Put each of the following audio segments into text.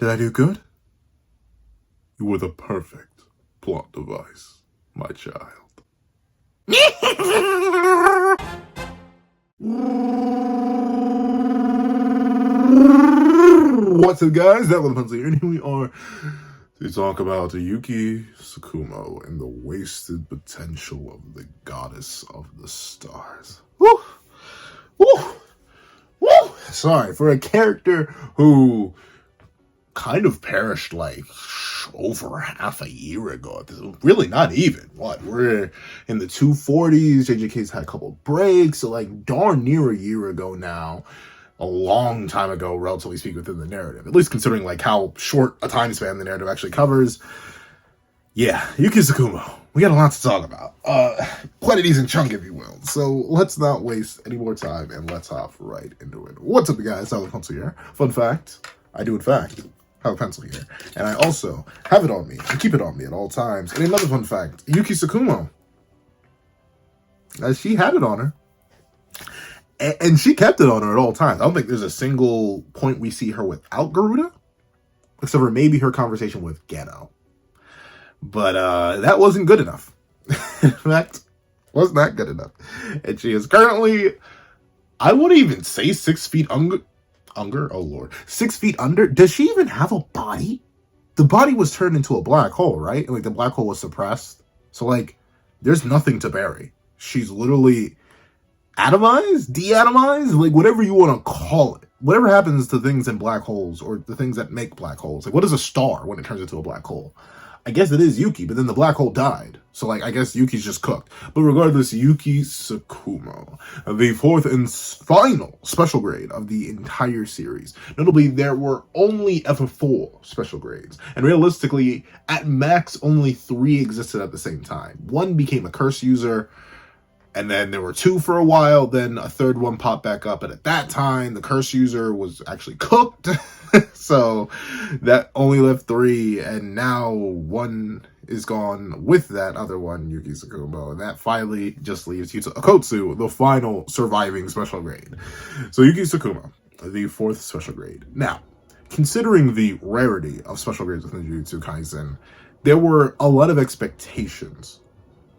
Did I do good? You were the perfect plot device, my child. What's up, guys? That was Pencil here, and here we are to talk about Yuki Tsukumo and the wasted potential of the goddess of the stars. Woo! Woo! Woo! Sorry, for a character who kind of perished like over half a year ago. Really not even. We're in the 240s. JJK's had a couple breaks, so like darn near a year ago now. A long time ago, relatively speaking, within the narrative. At least considering like how short a time span the narrative actually covers. Yeah, Yuki Tsukumo. We got a lot to talk about. Quite a decent chunk, if you will. So let's not waste any more time and let's hop right into it. What's up, you guys? Tyler Pencil here. Fun fact, I do in fact have a pencil here. And I also have it on me and keep it on me at all times. And another fun fact, Yuki Tsukumo, she had it on her. And she kept it on her at all times. I don't think there's a single point we see her without Garuda, except for maybe her conversation with Geno. But that wasn't good enough. In fact, was not good enough. And she is currently, I wouldn't even say 6 feet under. Oh Lord, 6 feet under. Does she even have a body? The body was turned into a black hole, right? And like the black hole was suppressed. So like, there's nothing to bury. She's literally atomized, deatomized, like whatever you want to call it. Whatever happens to things in black holes or the things that make black holes. Like what is a star when it turns into a black hole? I guess it is Yuki, but then the black hole died. So, like, I guess Yuki's just cooked. But regardless, Yuki Tsukumo, the fourth and final special grade of the entire series. Notably, there were only ever 4 special grades. And realistically, at max, only 3 existed at the same time. One became a curse user, and then there were 2 for a while, then a third one popped back up, and at that time, the curse user was actually cooked, so that only left 3, and now 1 is gone with that other one, Yuki Tsukumo, and that finally just leaves Yuta Akotsu, the final surviving special grade. So Yuki Tsukumo, the 4th special grade. Now, considering the rarity of special grades within Jujutsu Kaisen, there were a lot of expectations,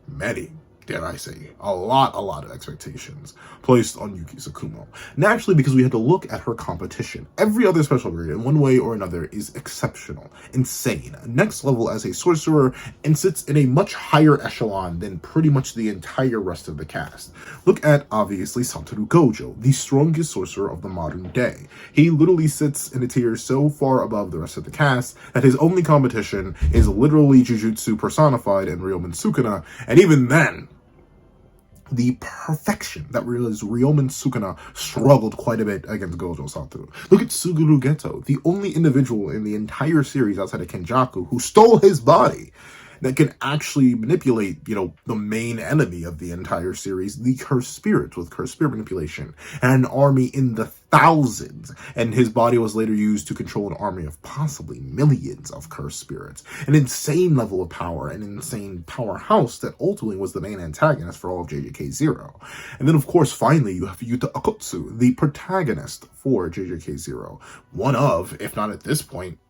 many, dare I say, a lot of expectations placed on Yuki Tsukumo. Naturally, because we had to look at her competition. Every other special grade, in one way or another, is exceptional, insane, next level as a sorcerer, and sits in a much higher echelon than pretty much the entire rest of the cast. Look at, obviously, Satoru Gojo, the strongest sorcerer of the modern day. He literally sits in a tier so far above the rest of the cast that his only competition is literally Jujutsu personified in Ryomen Sukuna, and even then, the perfection that was Ryomen Sukuna struggled quite a bit against Gojo Satoru. Look at Suguru Geto, the only individual in the entire series outside of Kenjaku who stole his body that can actually manipulate, the main enemy of the entire series, the cursed spirits, with cursed spirit manipulation, and an army in the thousands. And his body was later used to control an army of possibly millions of cursed spirits. An insane level of power, an insane powerhouse that ultimately was the main antagonist for all of JJK0. And then, of course, finally, you have Yuta Akotsu, the protagonist for JJK0. One of, if not at this point,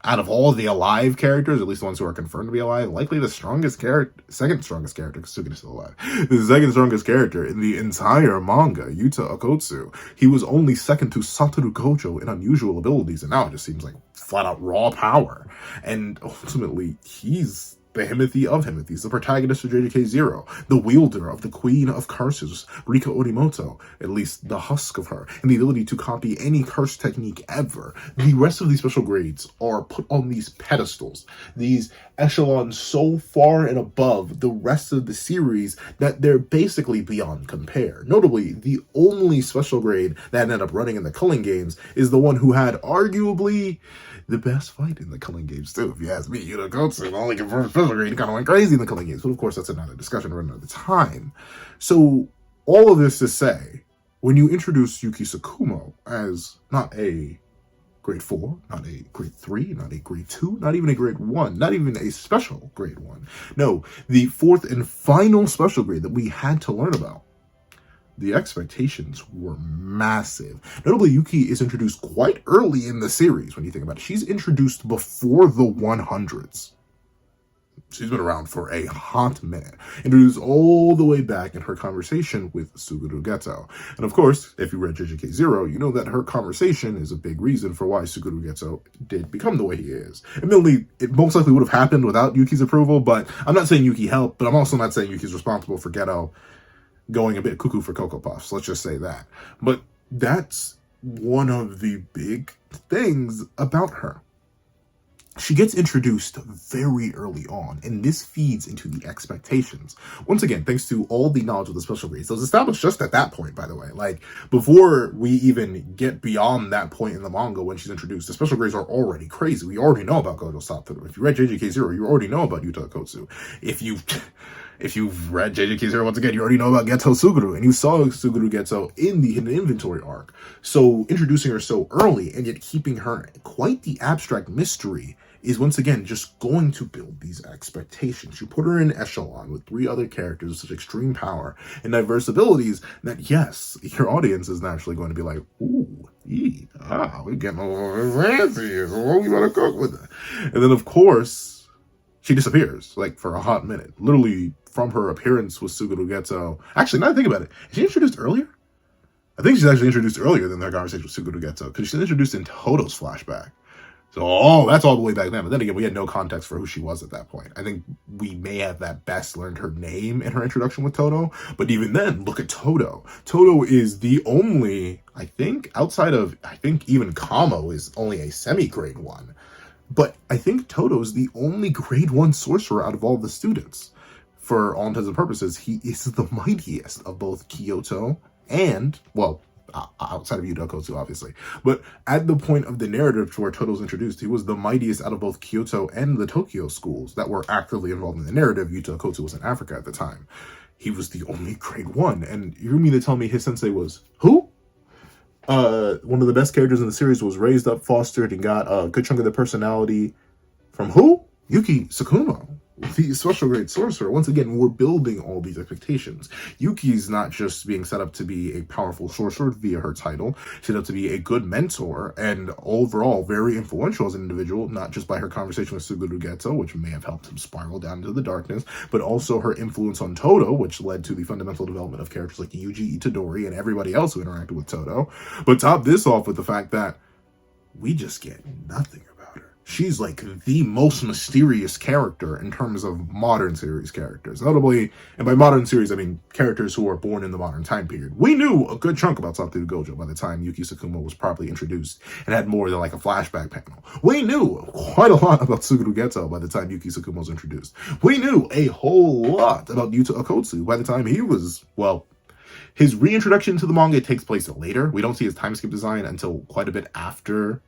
out of all the alive characters, at least the ones who are confirmed to be alive, likely the strongest character, second strongest character, because Sukuna's still alive, the second strongest character in the entire manga, Yuta Akotsu. He was only second to Satoru Gojo in unusual abilities, and now it just seems like flat out raw power. And ultimately, he's the Himothy of Himothy's, the protagonist of JJK0, the wielder of the Queen of Curses, Rika Orimoto, at least the husk of her, and the ability to copy any curse technique ever. The rest of these special grades are put on these pedestals, these echelons so far and above the rest of the series that they're basically beyond compare. Notably, the only special grade that ended up running in the Culling Games is the one who had arguably the best fight in the Culling Games too, if you ask me. Yuta Akotsu, the only confirmed special grade, kind of went crazy in the Culling Games, but of course that's another discussion for another time. So all of this to say, when you introduce Yuki Tsukumo as not a grade 4, not a grade 3, not a grade 2, not even a grade 1, not even a special grade 1. No, the 4th and final special grade that we had to learn about. the expectations were massive. Notably, Yuki is introduced quite early in the series when you think about it. She's introduced before the 100s. She's been around for a hot minute. Introduced all the way back in her conversation with Suguru Geto. And of course, if you read JJK Zero, you know that her conversation is a big reason for why Suguru Geto did become the way he is. Admittedly, it most likely would have happened without Yuki's approval, but I'm not saying Yuki helped, but I'm also not saying Yuki's responsible for Geto going a bit cuckoo for Cocoa Puffs. Let's just say that. But that's one of the big things about her. She gets introduced very early on, and this feeds into the expectations. Once again, thanks to all the knowledge of the special grades. Those established just at that point, by the way. Like, before we even get beyond that point in the manga when she's introduced, the special grades are already crazy. We already know about Gojo Satoru. If you read JJK Zero, you already know about Yuta Akotsu. If you've read JJK Zero, once again, you already know about Geto Suguru, and you saw Suguru Geto in the Hidden Inventory arc. So, introducing her so early, and yet keeping her quite the abstract mystery, is once again just going to build these expectations. You put her in echelon with 3 other characters with such extreme power and diverse abilities that, yes, your audience is naturally going to be like, ooh, we're getting a little fancy here. What we gonna cook with it? And then, of course, she disappears, like, for a hot minute. Literally, from her appearance with Suguru Geto. Actually, now that I think about it, is she introduced earlier? I think she's actually introduced earlier than their conversation with Suguru Geto, because she's introduced in Todo's flashback. So, that's all the way back then. But then again, we had no context for who she was at that point. I think we may have at best learned her name in her introduction with Todo. But even then, look at Todo. Todo is the only, I think, outside of, even Kamo is only a semi-grade 1. But I think Todo is the only grade 1 sorcerer out of all the students. For all intents and purposes, he is the mightiest of both Kyoto and, well, outside of Yuta Akotsu, obviously. But at the point of the narrative to where Todo's introduced, he was the mightiest out of both Kyoto and the Tokyo schools that were actively involved in the narrative. Yuta Akotsu was in Africa at the time. He was the only grade 1. And you mean to tell me his sensei was who? One of the best characters in the series was raised up, fostered, and got a good chunk of their personality from who? Yuki Tsukumo. The special grade sorcerer. Once again, we're building all these expectations. Yuki's not just being set up to be a powerful sorcerer via her title, she's set up to be a good mentor and overall very influential as an individual, not just by her conversation with Suguru Geto, which may have helped him spiral down into the darkness, but also her influence on Todo, which led to the fundamental development of characters like Yuji Itadori and everybody else who interacted with Todo. But top this off with the fact that we just get nothing about her. She's like the most mysterious character in terms of modern series characters. Notably, and by modern series, I mean characters who are born in the modern time period. We knew a good chunk about Satoru Gojo by the time Yuki Tsukumo was properly introduced and had more than like a flashback panel. We knew quite a lot about Suguru Geto by the time Yuki Tsukumo was introduced. We knew a whole lot about Yuta Akotsu by the time he was, well, his reintroduction to the manga takes place later. We don't see his time skip design until quite a bit after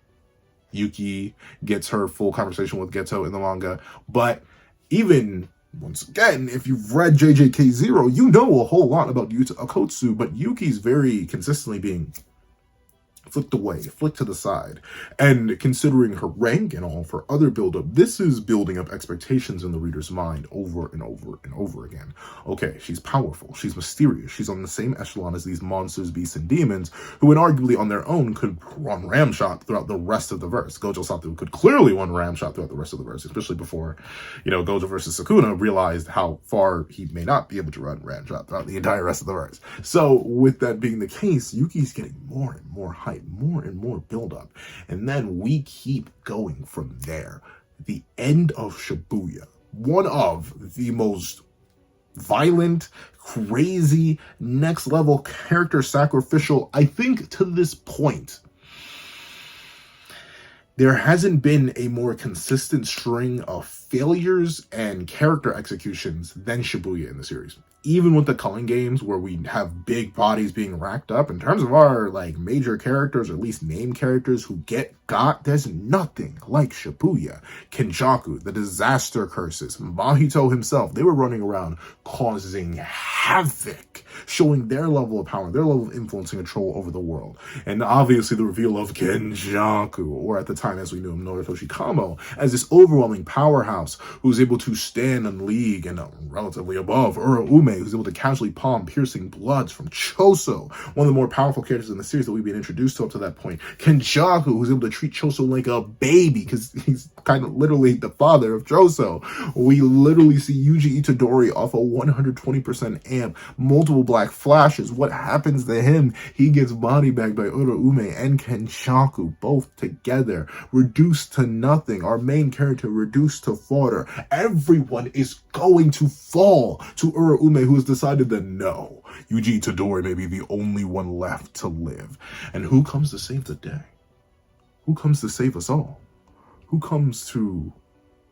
Yuki gets her full conversation with Geto in the manga. But even, once again, if you've read JJK Zero, you know a whole lot about Yuta Akotsu, but Yuki's very consistently being flicked away, flicked to the side. And considering her rank and all of her other buildup, this is building up expectations in the reader's mind over and over and over again. Okay, she's powerful, she's mysterious, she's on the same echelon as these monsters, beasts, and demons, who inarguably on their own could run ramshot throughout the rest of the verse. Gojo Satoru could clearly run ramshot throughout the rest of the verse, especially before, Gojo versus Sukuna realized how far he may not be able to run ramshot throughout the entire rest of the verse. So, with that being the case, Yuki's getting more and more hype, more and more build-up, and then we keep going from there. The end of Shibuya, one of the most violent, crazy, next-level character sacrificial, I think, to this point. There hasn't been a more consistent string of failures and character executions than Shibuya in the series. Even with the culling games where we have big bodies being racked up, in terms of our major characters, or at least main characters who got, there's nothing like Shibuya. Kenjaku, the disaster curses, Mahito himself, they were running around causing havoc, showing their level of power, their level of influence and control over the world. And obviously the reveal of Kenjaku, or at the time as we knew him, Tsukumo, as this overwhelming powerhouse who's able to stand in league and relatively above Uraume, who's able to casually palm piercing bloods from Choso, one of the more powerful characters in the series that we've been introduced to up to that point. Kenjaku, who's able to treat Choso like a baby because he's kind of literally the father of Choso. We literally see Yuji Itadori off a 120% amp, multiple black flashes. What happens to him? He gets body bagged by Uraume and Kenjaku, both together, reduced to nothing. Our main character reduced to fodder. Everyone is going to fall to Uraume, who has decided that no, Yuji Itadori may be the only one left to live. And who comes to save the day? Who comes to save us all? Who comes to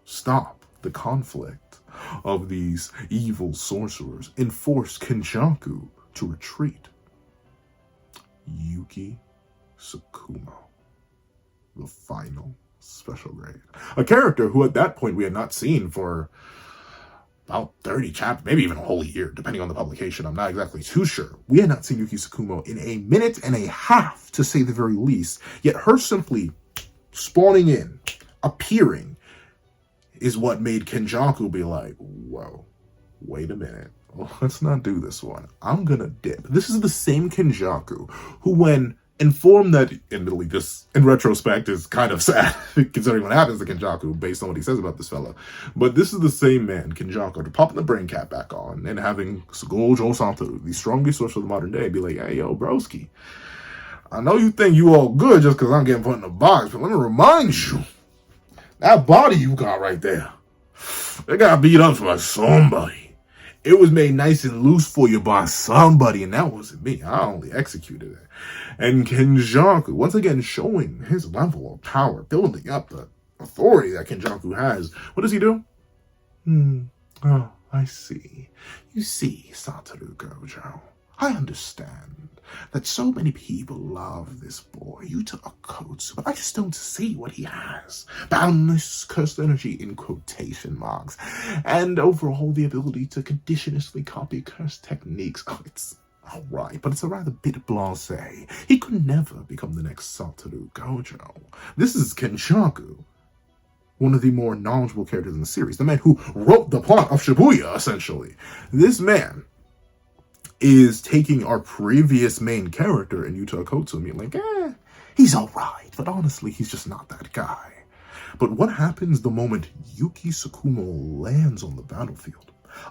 stop the conflict of these evil sorcerers and force Kenjaku to retreat? Yuki Tsukumo, the final special grade. A character who at that point we had not seen for about 30 chapters, maybe even a whole year, depending on the publication. I'm not exactly too sure. We had not seen Yuki Tsukumo in a minute and a half, to say the very least. Yet her simply spawning in, appearing, is what made Kenjaku be like, whoa, wait a minute. Let's not do this one. I'm gonna dip. This is the same Kenjaku who, when informed that, admittedly, this in retrospect is kind of sad considering what happens to Kenjaku based on what he says about this fella. But this is the same man, Kenjaku, to popping the brain cap back on and having Gojo Satoru, the strongest sorcerer of the modern day, be like, hey, yo, broski, I know you think you all good just because I'm getting put in a box, but let me remind you, that body you got right there, they got beat up by somebody. It was made nice and loose for you by somebody, and that wasn't me. I only executed it. And Kenjaku, once again, showing his level of power, building up the authority that Kenjaku has. What does he do? Oh, I see. You see, Satoru Gojo, I understand that so many people love this boy, Yuta Okotsu, but I just don't see what he has. Boundless cursed energy in quotation marks, and overall the ability to conditionously copy cursed techniques. Oh, it's alright, but it's a rather bit blasé. He could never become the next Satoru Gojo. This is Kenjaku, one of the more knowledgeable characters in the series, the man who wrote the plot of Shibuya, essentially. This man is taking our previous main character in Yuta Okotsu and being like, he's alright, but honestly, he's just not that guy. But what happens the moment Yuki Tsukumo lands on the battlefield?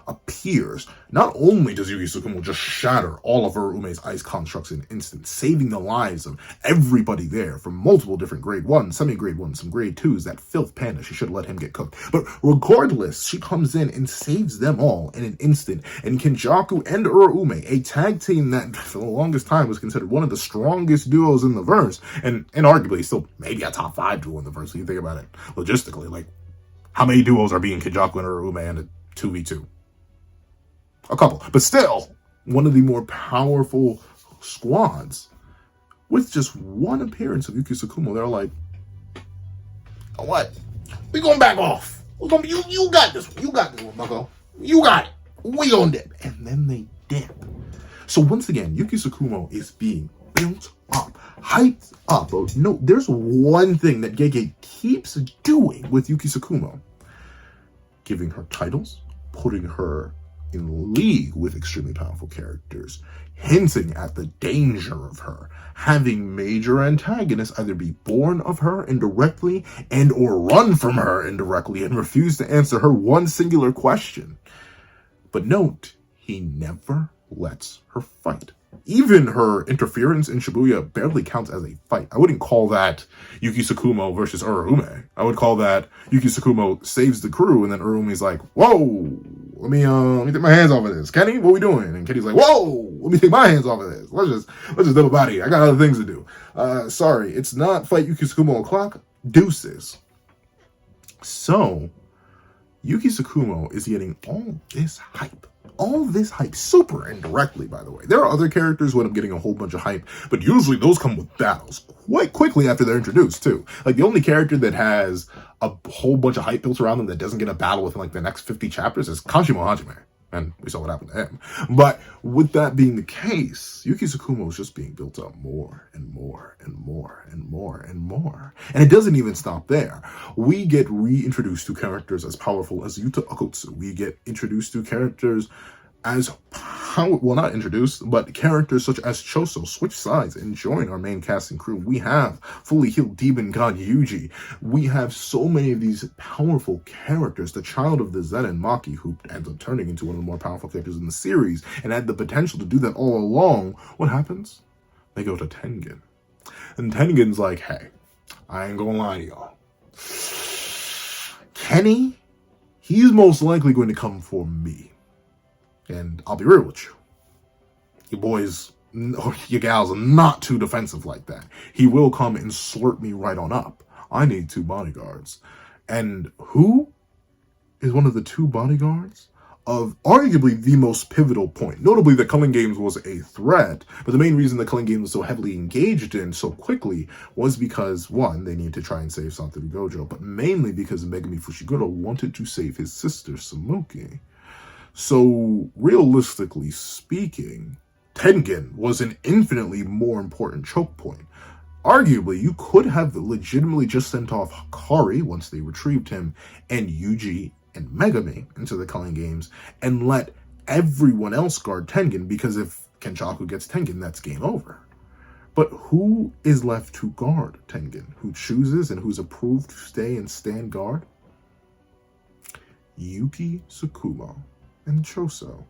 Appears, not only does Yuki Tsukumo just shatter all of Urume's ice constructs in an instant, saving the lives of everybody there from multiple different grade 1s, semi-grade 1s, some grade 2s, that filth panda, she should have let him get cooked. But regardless, she comes in and saves them all in an instant. And Kenjaku and Urume, a tag team that for the longest time was considered one of the strongest duos in the verse, and arguably still maybe a top 5 duo in the verse, when you think about it logistically. Like, how many duos are being Kenjaku and Urume in a 2v2? A couple, but still one of the more powerful squads. With just one appearance of Yuki Tsukumo, they're like, oh, what? We gonna back off. We're gonna, you got this one. You got this one, bucko. You got it. We gonna dip. And then they dip. So once again, Yuki Tsukumo is being built up, hyped up. No, there's one thing that Gege keeps doing with Yuki Tsukumo. Giving her titles, putting her in league with extremely powerful characters, hinting at the danger of her, having major antagonists either be born of her indirectly and or run from her indirectly and refuse to answer her one singular question. But note, he never lets her fight. Even her interference in Shibuya barely counts as a fight. I wouldn't call that Yuki Tsukumo versus Urume. I would call that Yuki Tsukumo saves the crew, and then Urume's like, whoa, let me take my hands off of this. Kenny, what are we doing? And Kenny's like, whoa, let me take my hands off of this. Let's just double body. I got other things to do. Sorry, it's not fight Yuki Tsukumo o'clock. Deuces. So, Yuki Tsukumo is getting all this hype. All this hype, super indirectly, by the way. There are other characters who end up getting a whole bunch of hype, but usually those come with battles quite quickly after they're introduced, too. Like, the only character that has a whole bunch of hype built around them that doesn't get a battle within, like, the next 50 chapters is Kashimo Hajime. And we saw what happened to him. But with that being the case, Yuki Tsukumo is just being built up more and more and more and more and more. And it doesn't even stop there. We get reintroduced to characters as powerful as Yuta Okotsu. We get introduced to characters as well, not introduced, but characters such as Choso switch sides and join our main cast and crew. We have fully healed demon god Yuji. We have so many of these powerful characters. The child of the Zen and Maki, who ends up turning into one of the more powerful characters in the series, and had the potential to do that all along. What happens? They go to Tengen. And Tengen's like, hey, I ain't gonna lie to y'all. Kenny, he's most likely going to come for me. And I'll be real with you. Your boys, or your gals are not too defensive like that. He will come and slurp me right on up. I need 2 bodyguards. And who is one of the 2 bodyguards of arguably the most pivotal point? Notably, the Culling Games was a threat, but the main reason the Culling Games was so heavily engaged in so quickly was because, one, they needed to try and save Satoru Gojo, but mainly because Megumi Fushiguro wanted to save his sister, Samuki. So, realistically speaking, Tengen was an infinitely more important choke point. Arguably, you could have legitimately just sent off Hikari once they retrieved him, and Yuji and Megami into the Culling Games, and let everyone else guard Tengen, because if Kenjaku gets Tengen, that's game over. But who is left to guard Tengen? Who chooses and who's approved to stay and stand guard? Yuki Tsukumo and Choso.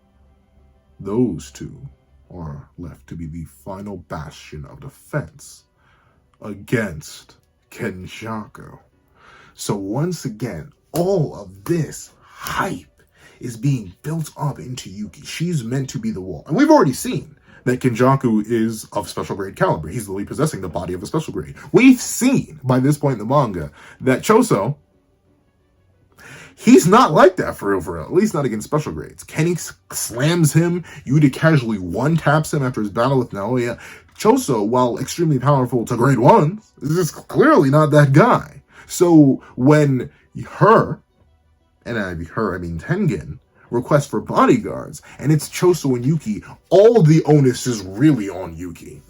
Those 2 are left to be the final bastion of defense against Kenjaku. So once again, all of this hype is being built up into Yuki. She's meant to be the wall. And we've already seen that Kenjaku is of special grade caliber. He's literally possessing the body of a special grade. We've seen by this point in the manga that Choso, he's not like that for real, at least not against special grades. Kenny slams him, Yuta casually one-taps him after his battle with Naoya. Choso, while extremely powerful to grade 1, is just clearly not that guy. So when her, and I mean Tengen, request for bodyguards, and it's Choso and Yuki, all the onus is really on Yuki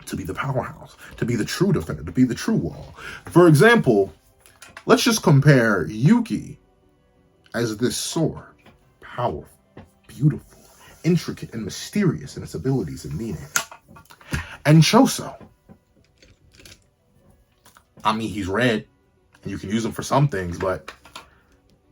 to be the powerhouse, to be the true defender, to be the true wall. For example, let's just compare Yuki as this sword. Powerful, beautiful, intricate, and mysterious in its abilities and meaning. And Choso, I mean, he's red, and you can use him for some things, but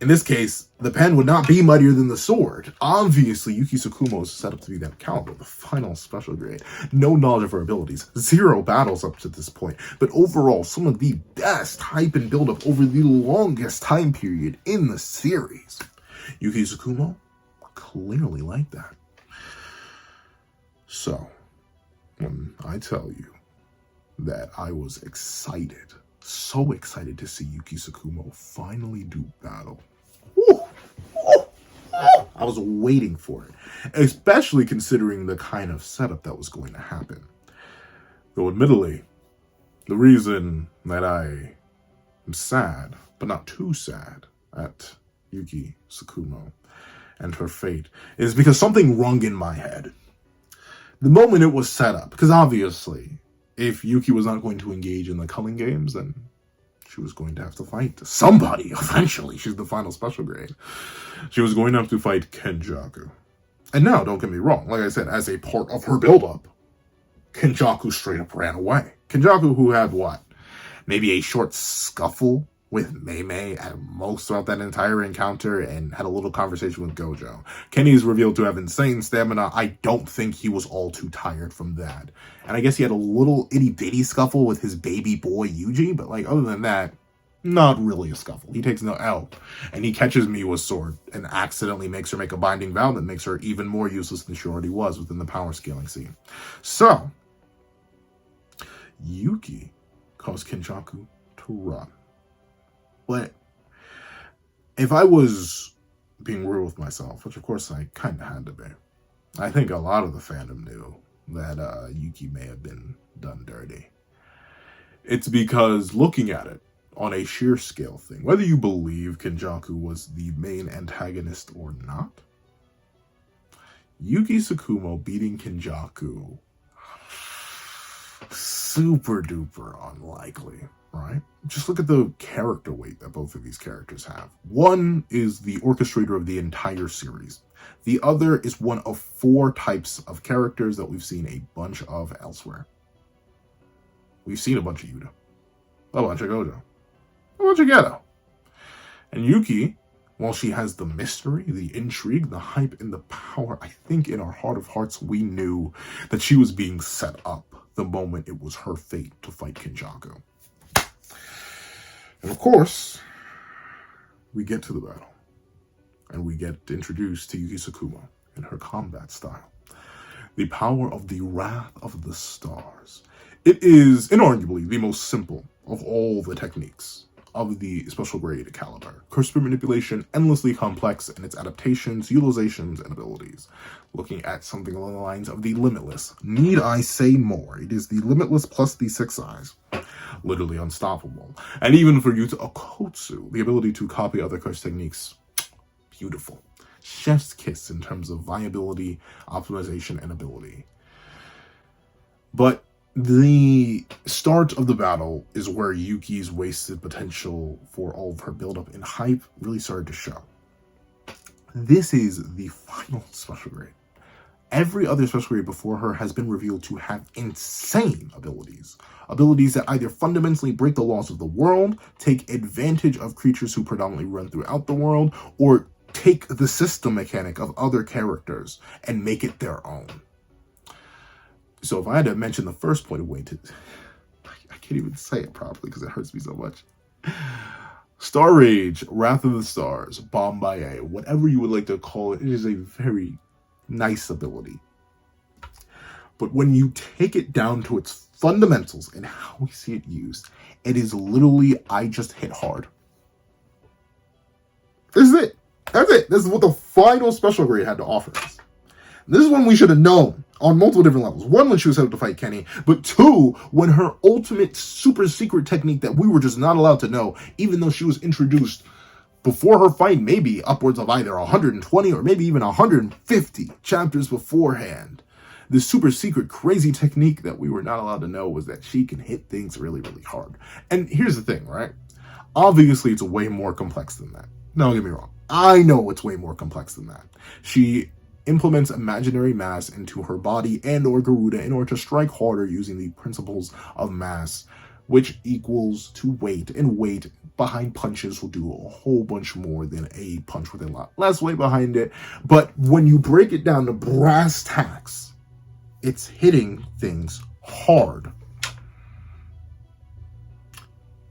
in this case, the pen would not be muddier than the sword. Obviously, Yuki Tsukumo is set up to be that caliber, the final special grade. No knowledge of her abilities, 0 battles up to this point, but overall, some of the best hype and build-up over the longest time period in the series. Yuki Tsukumo, clearly like that. So, when I tell you that I was excited, so excited to see Yuki Tsukumo finally do battle. I was waiting for it, especially considering the kind of setup that was going to happen. Though admittedly, the reason that I am sad, but not too sad, at Yuki Tsukumo and her fate is because something rung in my head. The moment it was set up, because obviously, if Yuki was not going to engage in the Culling Games, then she was going to have to fight somebody eventually. She's the final special grade. She was going to have to fight Kenjaku. And now, don't get me wrong, like I said, as a part of her build-up, Kenjaku straight up ran away. Kenjaku, who had what? Maybe a short scuffle with Mei at most throughout that entire encounter, and had a little conversation with Gojo. Kenny's revealed to have insane stamina. I don't think he was all too tired from that. And I guess he had a little itty-bitty scuffle with his baby boy Yuji, but like other than that, not really a scuffle. He takes no L. And he catches Miwa's sword and accidentally makes her make a binding vow that makes her even more useless than she already was within the power scaling scene. So, Yuki caused Kenjaku to run. But if I was being real with myself, which of course I kind of had to be, I think a lot of the fandom knew that Yuki may have been done dirty. It's because looking at it on a sheer scale thing, whether you believe Kenjaku was the main antagonist or not, Yuki Tsukumo beating Kenjaku. Super duper unlikely, right? Just look at the character weight that both of these characters have. One is the orchestrator of the entire series. The other is one of 4 types of characters that we've seen a bunch of elsewhere. We've seen a bunch of Yuta, a bunch of Gojo, a bunch of Geto. And Yuki, while she has the mystery, the intrigue, the hype, and the power, I think in our heart of hearts we knew that she was being set up the moment it was her fate to fight Kenjaku. And of course, we get to the battle. And we get introduced to Yuki Tsukumo and her combat style. The power of the Wrath of the Stars. It is inarguably the most simple of all the techniques of the special grade caliber. Curse spirit manipulation, endlessly complex in its adaptations, utilizations, and abilities. Looking at something along the lines of the Limitless. Need I say more? It is the Limitless plus the 6 eyes. Literally unstoppable. And even for Yuta Okotsu, the ability to copy other curse techniques. Beautiful. Chef's kiss in terms of viability, optimization, and ability. But the start of the battle is where Yuki's wasted potential for all of her buildup and hype really started to show. This is the final special grade. Every other special grade before her has been revealed to have insane abilities. Abilities that either fundamentally break the laws of the world, take advantage of creatures who predominantly run throughout the world, or take the system mechanic of other characters and make it their own. So if I had to mention the first point of weight, I can't even say it properly because it hurts me so much. Star Rage, Wrath of the Stars, Bombaye, whatever you would like to call it, it is a very nice ability. But when you take it down to its fundamentals and how we see it used, it is literally, I just hit hard. This is it. That's it. This is what the final special grade had to offer us. This is when we should have known on multiple different levels. 1, when she was able to fight Kenny, but 2, when her ultimate super secret technique that we were just not allowed to know, even though she was introduced before her fight, maybe upwards of either 120 or maybe even 150 chapters beforehand. The super secret crazy technique that we were not allowed to know was that she can hit things really, really hard. And here's the thing, right? Obviously, it's way more complex than that. Don't get me wrong. I know it's way more complex than that. She implements imaginary mass into her body and or Garuda in order to strike harder using the principles of mass, which equals to weight, and weight behind punches will do a whole bunch more than a punch with a lot less weight behind it. But when you break it down to brass tacks, it's hitting things hard.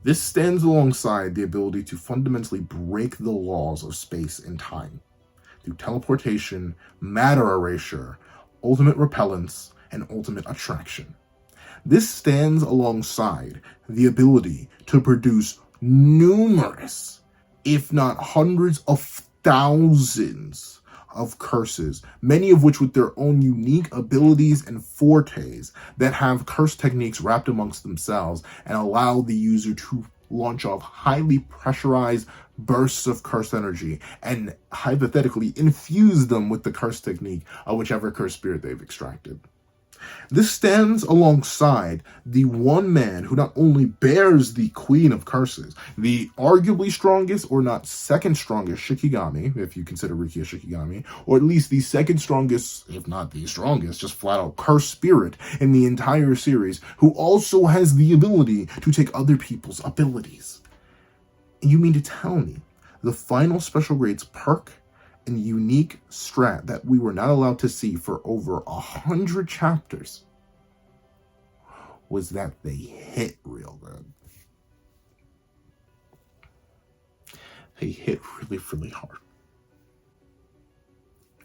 This stands alongside the ability to fundamentally break the laws of space and time through teleportation, matter erasure, ultimate repellence, and ultimate attraction. This stands alongside the ability to produce numerous, if not hundreds of thousands of curses, many of which with their own unique abilities and fortes that have curse techniques wrapped amongst themselves and allow the user to launch off highly pressurized bursts of curse energy and hypothetically infuse them with the curse technique of whichever curse spirit they've extracted. This stands alongside the one man who not only bears the Queen of Curses, the arguably strongest or not second strongest Shikigami, if you consider Riki a Shikigami, or at least the second strongest, if not the strongest, just flat out curse spirit in the entire series, who also has the ability to take other people's abilities. And you mean to tell me the final special grades perk and unique strat that we were not allowed to see for over 100 chapters was that they hit real good. They hit really, really hard.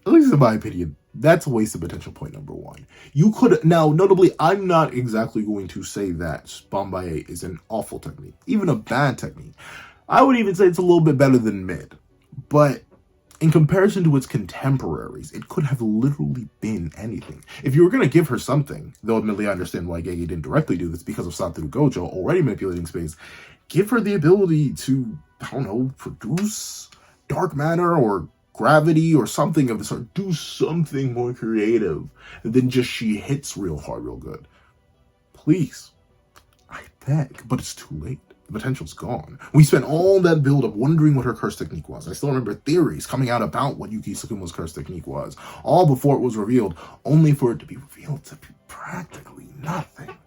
At least in my opinion, that's a waste of potential point number 1. You could, now notably, I'm not exactly going to say that Bombaye is an awful technique, even a bad technique. I would even say it's a little bit better than mid, but in comparison to its contemporaries, it could have literally been anything. If you were going to give her something, though admittedly I understand why Gege didn't directly do this because of Satoru Gojo already manipulating space, give her the ability to, I don't know, produce dark matter or gravity or something of the sort. Do something more creative than just she hits real hard, real good. Please. I beg. But it's too late. The potential's gone. We spent all that build-up wondering what her curse technique was. I still remember theories coming out about what Yuki Tsukumo's curse technique was, all before it was revealed, only for it to be revealed to be practically nothing.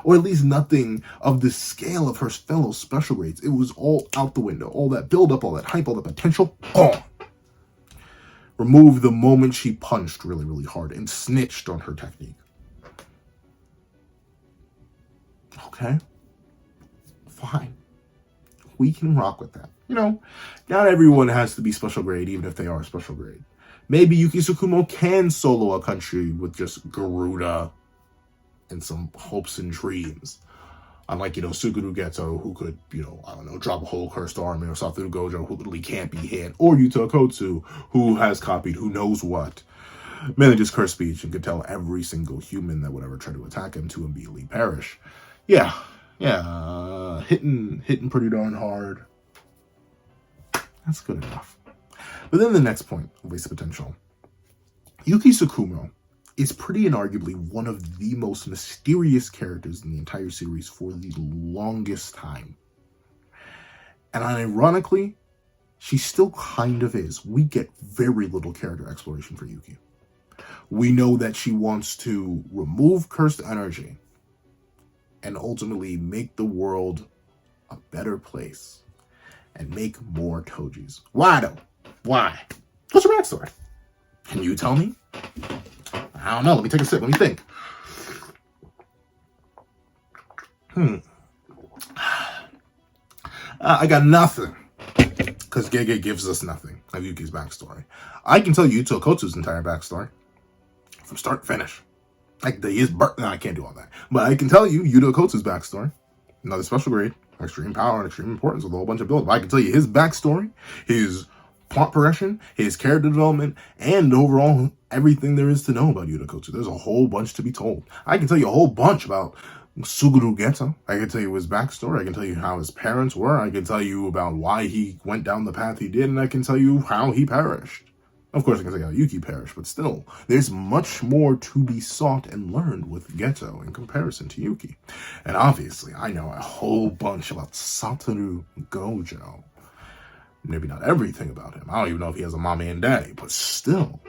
Or at least nothing of the scale of her fellow special grades. It was all out the window. All that build-up, all that hype, all the potential, gone. Removed the moment she punched really, really hard and snitched on her technique. Okay. Fine. We can rock with that. You know, not everyone has to be special grade, even if they are special grade. Maybe Yuki Tsukumo can solo a country with just Garuda and some hopes and dreams. Unlike, Suguru Geto, who could, drop a whole cursed army, or Satoru Gojo, who literally can't be hit, or Yuta Kotsu, who has copied who knows what. Mainly just cursed speech and could tell every single human that would ever try to attack him to immediately perish. Yeah, hitting pretty darn hard. That's good enough. But then the next point of wasted potential. Yuki Tsukumo is pretty inarguably one of the most mysterious characters in the entire series for the longest time. And ironically, she still kind of is. We get very little character exploration for Yuki. We know that she wants to remove cursed energy and ultimately make the world a better place and make more tojis. Why though? Why? What's your backstory? Can you tell me? I don't know. Let me take a sip. Let me think. I got nothing. Because Gege gives us nothing of Yuki's backstory. I can tell you Yuto Kotsu's entire backstory. From start to finish. I can tell you his birth. No, I can't do all that. But I can tell you Yuto Kotsu's backstory. Another special grade. Extreme power and extreme importance with a whole bunch of build. I can tell you his backstory. His plot progression, his character development, and overall everything there is to know about Yuta Kotsu. There's a whole bunch to be told. I can tell you a whole bunch about Suguru Geto. I can tell you his backstory. I can tell you how his parents were. I can tell you about why he went down the path he did, and I can tell you how he perished. Of course, I can tell you how Yuki perished, but still, there's much more to be sought and learned with Geto in comparison to Yuki. And obviously, I know a whole bunch about Satoru Gojo. Maybe not everything about him. I don't even know if he has a mommy and daddy, but still,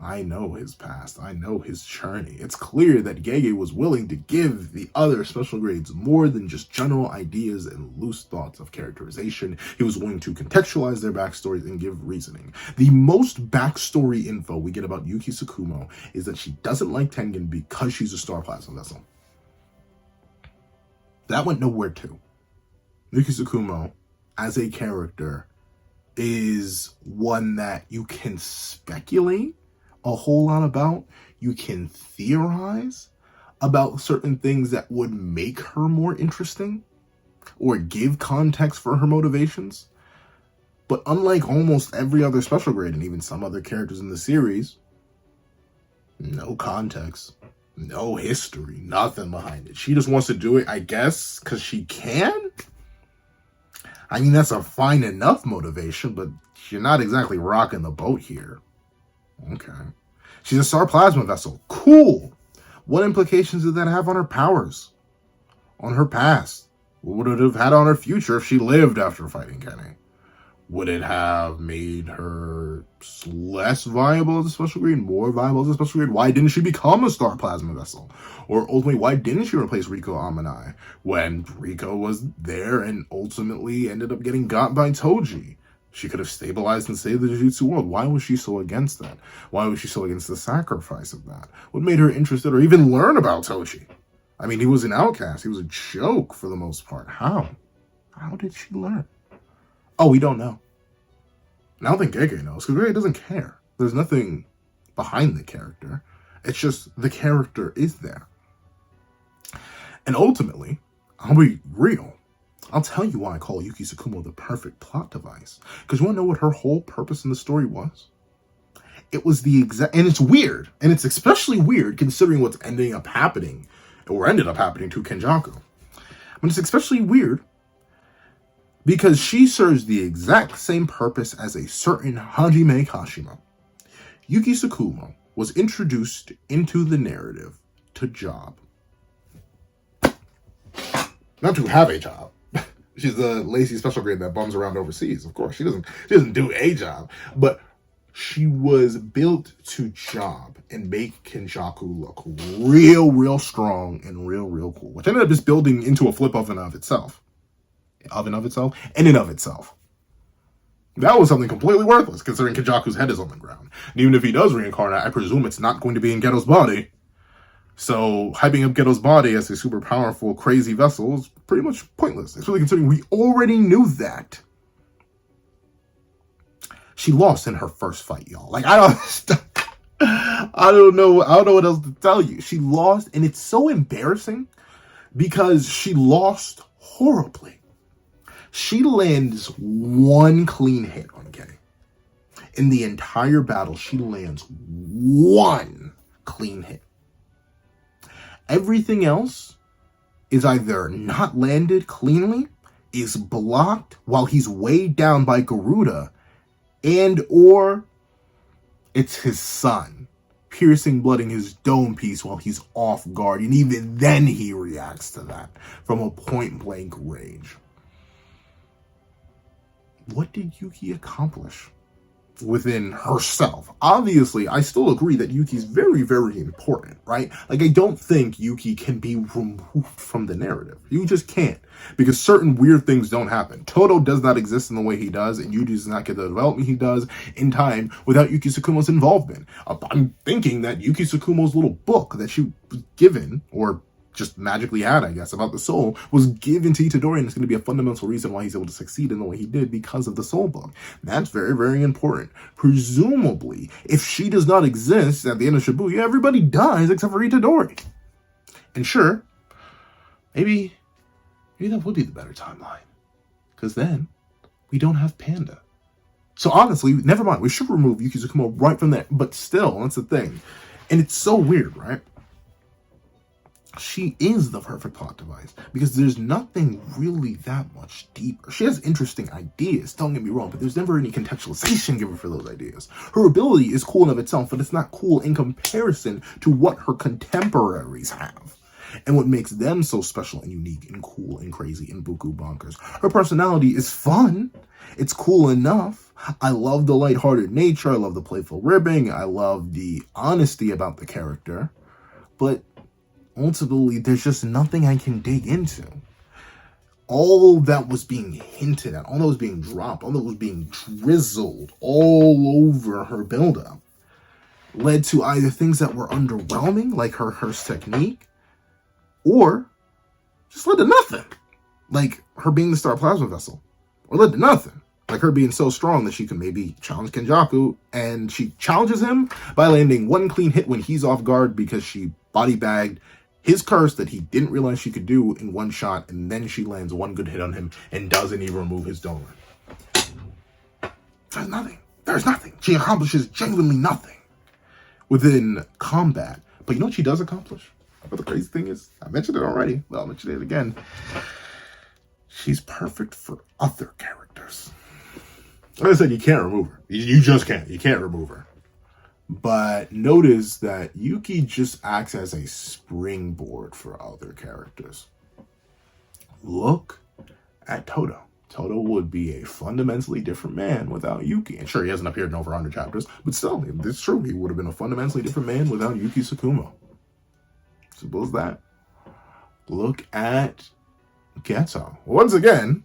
I know his past. I know his journey. It's clear that Gege was willing to give the other special grades more than just general ideas and loose thoughts of characterization. He was willing to contextualize their backstories and give reasoning. The most backstory info we get about Yuki Tsukumo is that she doesn't like Tengen because she's a star plasma vessel. That went nowhere too. Yuki Tsukumo, as a character, is one that you can speculate a whole lot about. You can theorize about certain things that would make her more interesting or give context for her motivations. But unlike almost every other special grade and even some other characters in the series, no context, no history, nothing behind it. She just wants to do it, I guess, because she can? I mean, that's a fine enough motivation, but you're not exactly rocking the boat here. Okay. She's a star plasma vessel. Cool. What implications did that have on her powers? On her past? What would it have had on her future if she lived after fighting Kenny? Would it have made her less viable as a special grade, more viable as a special grade? Why didn't she become a star plasma vessel? Or ultimately, why didn't she replace Riko Amanai when Riko was there and ultimately ended up getting got by Toji? She could have stabilized and saved the Jujutsu world. Why was she so against that? Why was she so against the sacrifice of that? What made her interested or even learn about Toji? I mean, he was an outcast. He was a joke for the most part. How? How did she learn? Oh, we don't know. And I don't think Gege knows, because Gege doesn't care. There's nothing behind the character. It's just the character is there. And ultimately, I'll be real. I'll tell you why I call Yuki Tsukumo the perfect plot device. Because you want to know what her whole purpose in the story was? It was the exact... And it's weird. And it's especially weird considering what's ended up happening to Kenjaku. But it's especially weird because she serves the exact same purpose as a certain hajimekashimo. Yuki Tsukumo was introduced into the narrative to job. Not to have a job. She's a lazy special grade that bums around overseas. Of course, she doesn't do a job, but she was built to job and make kenjaku look real strong and real cool, which ended up just building into a flip oven of itself. In and of itself. That was something completely worthless, considering Kenjaku's head is on the ground. And even if he does reincarnate, I presume it's not going to be in Geto's body. So, hyping up Geto's body as a super powerful, crazy vessel is pretty much pointless. Especially considering we already knew that. She lost in her first fight, y'all. Like, I don't know what else to tell you. She lost, and it's so embarrassing because she lost horribly. She lands one clean hit on Kay. In the entire battle, she lands one clean hit. Everything else is either not landed cleanly, is blocked while he's weighed down by Garuda, and or it's his son piercing blood in his dome piece while he's off guard. And even then he reacts to that from a point blank rage. What did Yuki accomplish within herself? Obviously, I still agree that Yuki's very important, right? Like, I don't think Yuki can be removed from the narrative. You just can't, because certain weird things don't happen. Todo does not exist in the way he does, and Yuki does not get the development he does in time without Yuki Tsukumo's involvement. I'm thinking that Yuki Tsukumo's little book that she was given, or just magically had, I guess, about the soul, was given to Itadori, and it's going to be a fundamental reason why he's able to succeed in the way he did because of the soul book. That's very important. Presumably, if she does not exist at the end of Shibuya, everybody dies except for Itadori. And sure, maybe that would be the better timeline, because then we don't have Panda. So honestly, never mind. We should remove Yuki Tsukumo right from there. But still, that's the thing. And it's so weird, right? She is the perfect plot device because there's nothing really that much deeper. She has interesting ideas, don't get me wrong, but there's never any contextualization given for those ideas. Her ability is cool in of itself, but it's not cool in comparison to what her contemporaries have and what makes them so special and unique and cool and crazy and buku bonkers. Her personality is fun. It's cool enough. I love the lighthearted nature. I love the playful ribbing. I love the honesty about the character, but ultimately, there's just nothing I can dig into. All that was being hinted at, all that was being dropped, all that was being drizzled all over her buildup led to either things that were underwhelming, like her technique, or just led to nothing, like her being the Star Plasma Vessel, or led to nothing, like her being so strong that she can maybe challenge Kenjaku, and she challenges him by landing one clean hit when he's off guard because she body bagged his curse that he didn't realize she could do in one shot, and then she lands one good hit on him and doesn't even remove his dome. There's nothing. There's nothing. She accomplishes genuinely nothing within combat. But you know what she does accomplish? But the crazy thing is, I mentioned it already, but I'll mention it again. She's perfect for other characters. Like I said, you can't remove her. You just can't. You can't remove her. But notice that Yuki just acts as a springboard for other characters. Look at Todo. Todo would be a fundamentally different man without Yuki. And sure, he hasn't appeared in over 100 chapters, but still, it's true. He would have been a fundamentally different man without Yuki Tsukumo. Simple as that. Look at Geto. Once again,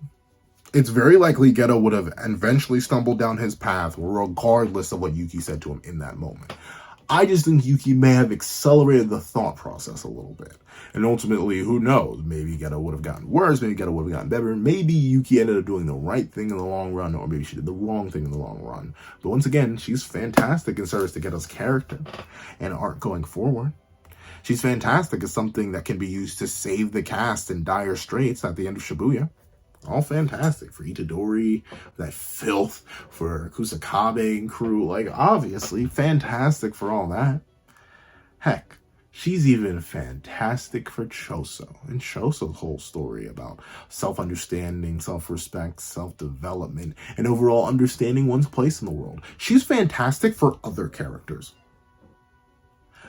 it's very likely Geto would have eventually stumbled down his path regardless of what Yuki said to him in that moment. I just think Yuki may have accelerated the thought process a little bit. And ultimately, who knows? Maybe Geto would have gotten worse. Maybe Geto would have gotten better. Maybe Yuki ended up doing the right thing in the long run, or maybe she did the wrong thing in the long run. But once again, she's fantastic in service to Geto's character and arc going forward. She's fantastic as something that can be used to save the cast in dire straits at the end of Shibuya. All fantastic for Itadori, that filth, for Kusakabe and crew. Like, obviously, fantastic for all that. Heck, She's even fantastic for Choso. And Choso's whole story about self-understanding, self-respect, self-development, and overall understanding one's place in the world. She's fantastic for other characters.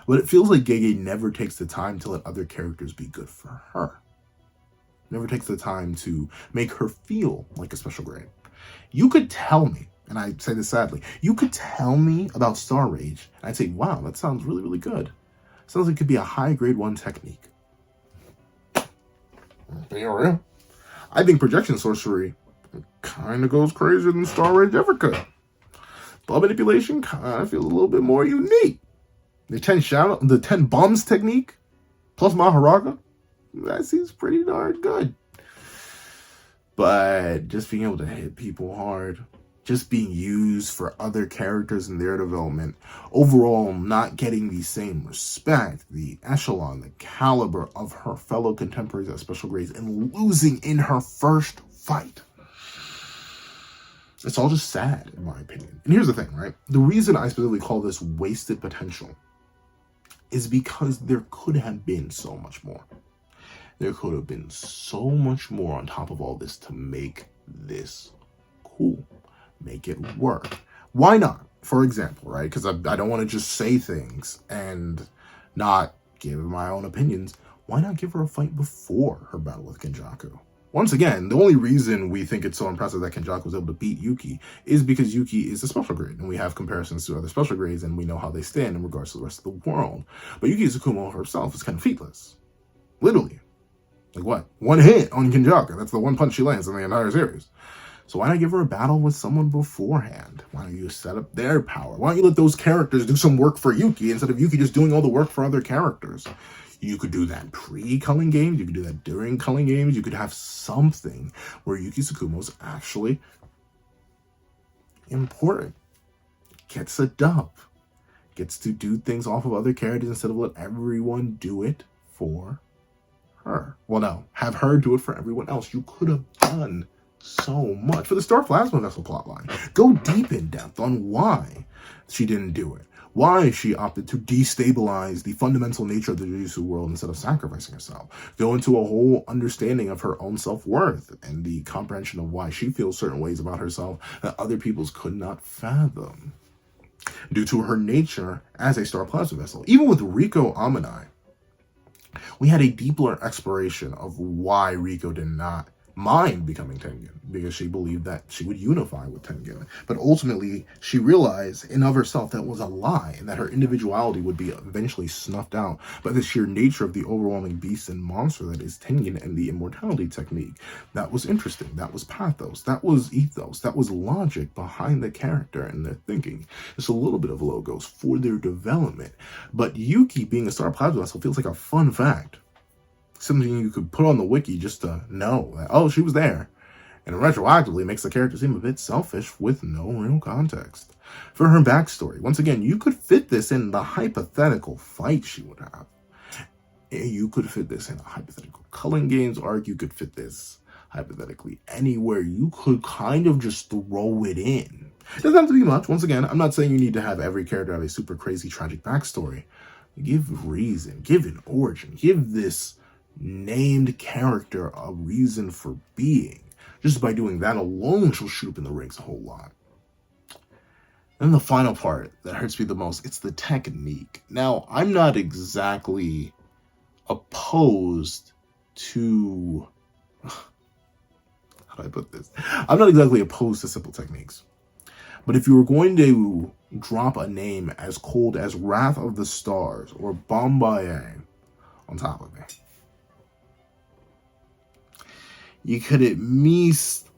But it feels like Gege never takes the time to let other characters be good for her. Never takes the time to make her feel like a special grade. You could tell me, and I say this sadly, you could tell me about Star Rage, and I'd say, wow, that sounds really, really good. Sounds like it could be a high grade 1 technique. Being real, I think projection sorcery kind of goes crazier than Star Rage ever could. Blood manipulation kind of feels a little bit more unique. The 10 bombs technique plus Maharaga, that seems pretty darn good. But just being able to hit people hard, just being used for other characters in their development, overall not getting the same respect, the echelon, the caliber of her fellow contemporaries at special grades, and losing in her first fight. It's all just sad, in my opinion. And here's the thing, right? The reason I specifically call this wasted potential is because there could have been so much more. There could have been so much more on top of all this to make this cool. Make it work. Why not? For example, right? Because I don't want to just say things and not give my own opinions. Why not give her a fight before her battle with Kenjaku? Once again, the only reason we think it's so impressive that Kenjaku was able to beat Yuki is because Yuki is a special grade, and we have comparisons to other special grades, and we know how they stand in regards to the rest of the world. But Yuki Tsukumo herself is kind of featless. Literally. Like what? One hit on Kenjaku. That's the one punch she lands in the entire series. So why not give her a battle with someone beforehand? Why don't you set up their power? Why don't you let those characters do some work for Yuki instead of Yuki just doing all the work for other characters? You could do that pre-culling games. You could do that during culling games. You could have something where Yuki Tsukumo's actually important. Gets a dub. Gets to do things off of other characters instead of let everyone do it for her. Well, no. Have her do it for everyone else. You could have done so much for the Star Plasma Vessel plotline. Go deep in depth on why she didn't do it. Why she opted to destabilize the fundamental nature of the Jujutsu world instead of sacrificing herself. Go into a whole understanding of her own self-worth and the comprehension of why she feels certain ways about herself that other peoples could not fathom. Due to her nature as a Star Plasma Vessel. Even with Riko Amanai, we had a deeper exploration of why Riko did not mind becoming Tengen, because she believed that she would unify with Tengen. But ultimately, she realized in of herself that was a lie, and that her individuality would be eventually snuffed out by the sheer nature of the overwhelming beast and monster that is Tengen and the immortality technique. That was interesting. That was pathos. That was ethos. That was logic behind the character and their thinking. Just a little bit of logos for their development. But Yuki being a Star Plasma Vessel feels like a fun fact. Something you could put on the wiki just to know that, oh, she was there. And retroactively makes the character seem a bit selfish with no real context. For her backstory, once again, you could fit this in the hypothetical fight she would have. You could fit this in a hypothetical Culling Games arc. You could fit this hypothetically anywhere. You could kind of just throw it in. It doesn't have to be much. Once again, I'm not saying you need to have every character have a super crazy tragic backstory. Give reason. Give an origin. Give this named character a reason for being. Just by doing that alone, she'll shoot up in the ranks a whole lot. And the final part that hurts me the most, it's the technique. Now, I'm not exactly opposed to... How do I put this? I'm not exactly opposed to simple techniques. But if you were going to drop a name as cold as Wrath of the Stars or Bombaye on top of it, you could at least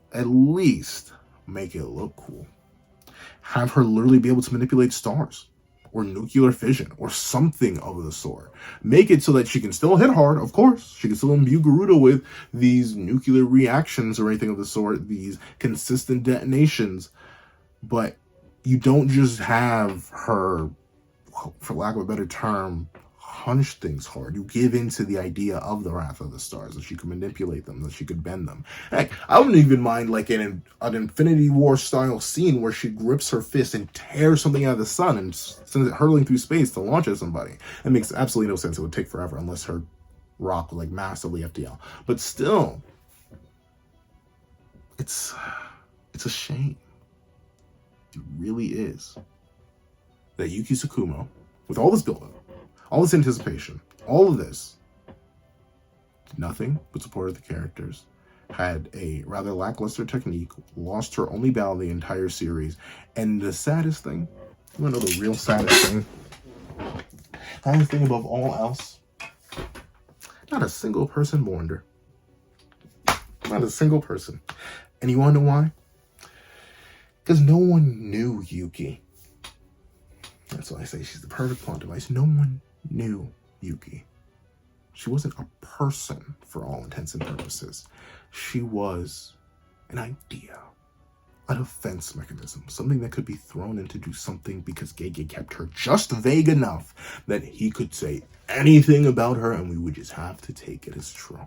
make it look cool. Have her literally be able to manipulate stars or nuclear fission or something of the sort. Make it so that she can still hit hard, of course. She can still imbue Garuda with these nuclear reactions or anything of the sort, these consistent detonations. But you don't just have her, for lack of a better term, punch things hard. You give in to the idea of the Wrath of the Stars, that she could manipulate them, that she could bend them. Heck, I wouldn't even mind like an Infinity War style scene where she grips her fist and tears something out of the sun and sends it hurtling through space to launch at somebody. It makes absolutely no sense. It would take forever unless her rock was like massively FTL. But still, it's a shame. It really is. That Yuki Tsukumo, with all this buildup, all this anticipation, all of this, did nothing but supported the characters, had a rather lackluster technique, lost her only battle the entire series, and the saddest thing, you wanna know the real saddest thing? Saddest thing above all else, not a single person mourned her. Not a single person. And you wanna know why? Because no one knew Yuki. That's why I say she's the perfect plot device. No one knew Yuki. She wasn't a person for all intents and purposes. She was an idea, a defense mechanism, something that could be thrown in to do something because Gege kept her just vague enough that he could say anything about her and we would just have to take it as true.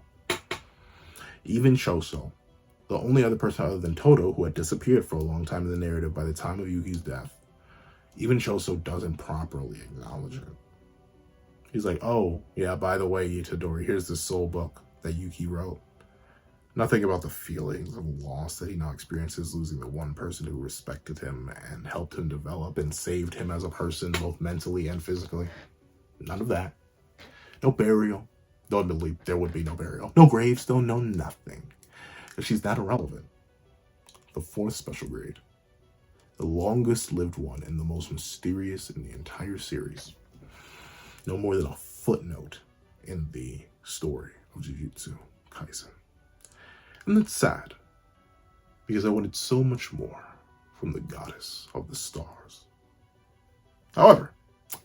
Even Choso, the only other person other than Toto who had disappeared for a long time in the narrative by the time of Yuki's death, even Choso doesn't properly acknowledge it. He's like, oh, yeah, by the way, Itadori, here's the soul book that Yuki wrote. Nothing about the feelings of loss that he now experiences, losing the one person who respected him and helped him develop and saved him as a person, both mentally and physically. None of that. No burial. Though there would be no burial. No gravestone, no nothing. Because she's that irrelevant. The fourth special grade. The longest lived one and the most mysterious in the entire series. No more than a footnote in the story of Jujutsu Kaisen. And that's sad, because I wanted so much more from the goddess of the stars. However,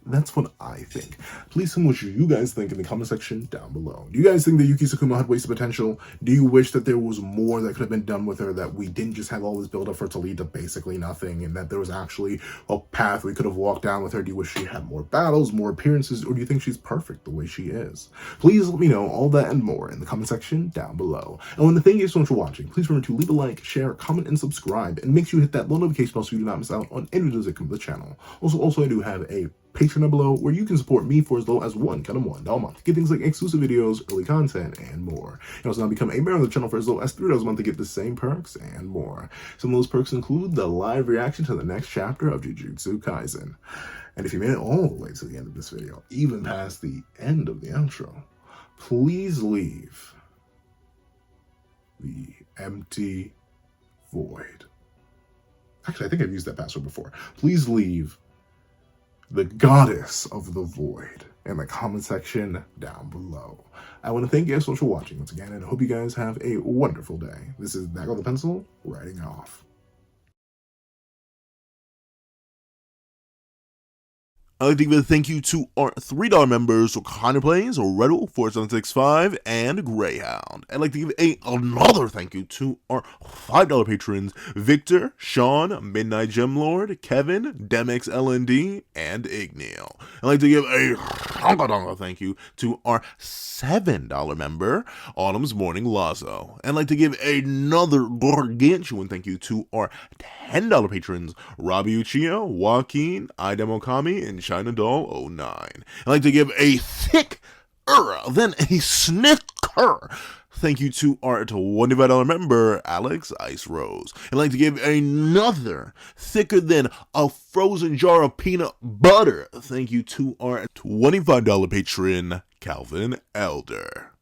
that's what I think. Please tell me what you guys think in the comment section down below. Do you guys think that Yuki Tsukumo had wasted potential? Do you wish that there was more that could have been done with her, that we didn't just have all this build up for it to lead to basically nothing, and that there was actually a path we could have walked down with her? Do you wish she had more battles, more appearances, or do you think she's perfect the way she is? Please let me know all that and more in the comment section down below. And I want to thank you so much for watching. Please remember to leave a like, share, comment, and subscribe, and make sure you hit that little notification bell so you do not miss out on any videos that come to the channel. Also, I do have a Patreon down below where you can support me for as low as $1 a month. Get things like exclusive videos, early content, and more. You can also now become a member of the channel for as low as $3 a month to get the same perks and more. Some of those perks include the live reaction to the next chapter of Jujutsu Kaisen. And if you made it all the way to the end of this video, even past the end of the outro, please leave the empty void. Actually, I think I've used that password before. Please leave the goddess of the void in the comment section down below. I want to thank you guys so much for watching once again, and I hope you guys have a wonderful day. This is Back on the Pencil, writing off. I'd like to give a thank you to our $3 members, Connor Plays, Redel, 4765, and Greyhound. I'd like to give another thank you to our $5 patrons, Victor, Sean, Midnight Gemlord, Kevin, Demix LND, and Igneal. I'd like to give a thank you to our $7 member, Autumn's Morning Lazo. And I'd like to give another gargantuan thank you to our $10 patrons, Robbie Uchio, Joaquin, Idemokami, and China Doll 09. I'd like to give a thicker than a snicker thank you to our $25 member, Alex Ice Rose. I'd like to give another thicker than a frozen jar of peanut butter thank you to our $25 patron, Calvin Elder.